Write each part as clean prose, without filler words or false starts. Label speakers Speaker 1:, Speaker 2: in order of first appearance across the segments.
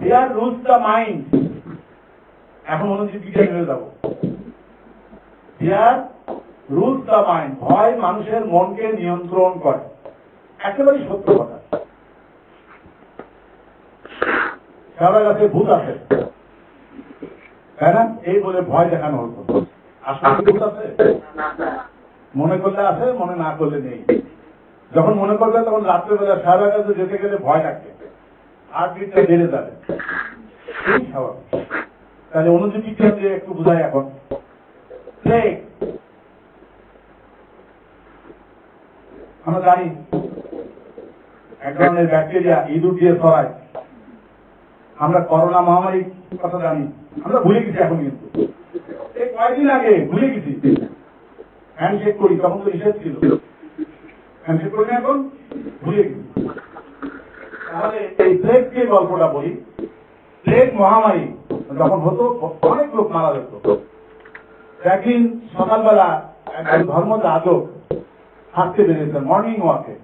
Speaker 1: Fear rules the mind. এখন অনুজীব বিজ্ঞান হয়ে যাব। ফিয়ার রুলস দ্য মাইন্ড, ভয় মানুষের মনকে নিয়ন্ত্রণ করে। একেবারেই সত্য কথা। শ্যাওড়া গাছে ভূত আছে, তাই না? এই বলে ভয় দেখানো হতো। আসলে ভূত আছে? মনে করলে আছে, মনে না করলে নেই। যখন মনে করবে তখন রাত্রেবেলা শ্যাওড়া গাছে যেতে গেলে ভয় লাগবে, হার্টবিটটা বেড়ে যাবে। তাহলে অনুজীব বিজ্ঞান দিয়ে একটু বুঝাই এখন। আমরা জানি এক ধরনের ব্যাকটেরিয়া ইঁদুর দিয়ে ছড়ায়। আমরা করোনা মহামারীর কথা জানি, আমরা ভুলে গেছি এখন। কিন্তু এই কয়েকদিন আগে ভুলে গেছি। হ্যান্ডশেক করি, তখন তো নিষেধ ছিল। হ্যান্ডশেক করি না, এখন ভুলে গেছি। তাহলে এই প্লেগ যে গল্পটা বলি, প্লেগ মহামারী যখন হতো অনেক লোক মারা যেত। একদিন সকালবেলা একজন ধর্মযাজক হাঁটতে বেরিয়েছেন মর্নিং ওয়াকে।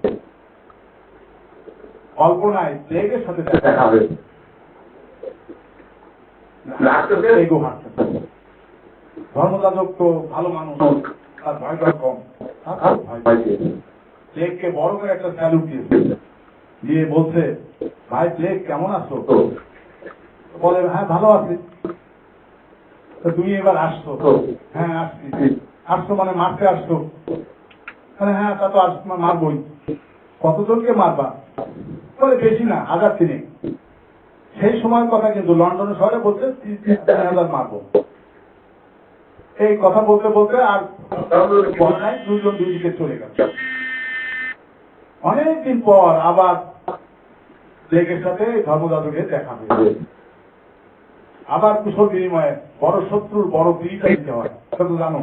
Speaker 1: কল্পনায় প্লেগের সাথে দেখা হবে। ধর্মযাজক তো ভালো মানুষ, তার ভয়টা কম, প্লেগকে বড় করে একটা স্যালুট দিয়েছে, দিয়ে বলছে, ভাই প্লেগ কেমন আছো? বলে, হ্যাঁ ভালো আছি। তুমি এবার আসছো? হ্যাঁ আসছি। আসছো মানে মারতে আসছো? হ্যাঁ তা তো মারবই। কতজনকে মারবা? বলে বেশি না, 1000 সেই সময়ের কথা, কিন্তু লন্ডন শহরে বলতে 3000 মারবো। এই কথা বলতে বলতে আর বন্যায় দুইজন দুই দিকে চলে গেল। অনেকদিন পর আবার প্লেগের সাথে ধর্মযাজকের দেখা হয়েছে। আবার কুশল বিনিময়ে বড় শত্রুর বড় পিড়িটা দিতে হয়, সেটা জানো।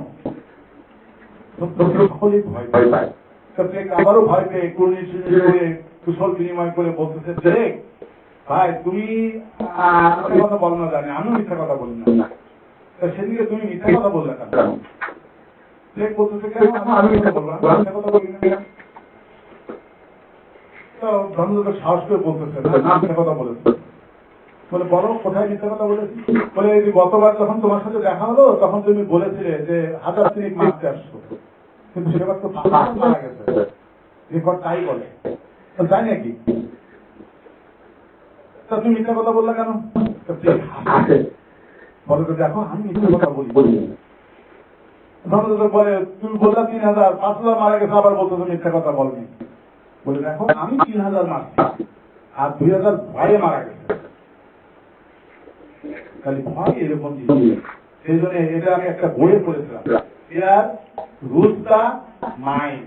Speaker 1: ভয় পায়, আবারও ভয় পেয়ে কুশল বিনিময় করে বলতেছে, প্লেগ ভাই তুমি মিথ্যা কথা বলো না জানি, আমিও মিথ্যা কথা বলি না, সেদিকে তুমি মিথ্যা কথা বললে কেন? প্লেগ বলতেছে, কেন আমি মিথ্যা বলবো? মিথ্যা কথা বলি না। তো ধর্মযাজক সাহস করে বলতেছে, না মিথ্যা কথা বলেছে। বলে বলো কোথায় মিথ্যা কথা বলেছি? বলে গতবার যখন তোমার সাথে দেখা হলো তখন তুমি বলেছিলে যে 1000 মারতে আসছো, কিন্তু সেবার তো মারা গেছে। রেকর্ড তাই বলে। তাই নাকি? তা তুমি মিথ্যা কথা বললা কেন? বলে দেখো আমি মিথ্যা কথা বলি। ধর্মযাজক বলে, তুমি বললা 3000, 5000 মারা গেছে, আবার বলতো তুমি মিথ্যা কথা বলনি। বলে দেখো আমি 3000 মারছি আর 2000 ভয়ে মারা গেছে। খালি ভয় এরকম জিনিস। সেই জন্য এটা আমি একটা বইয়ে পড়েছিলাম, ফিয়ার রুলস দ্য মাইন্ড।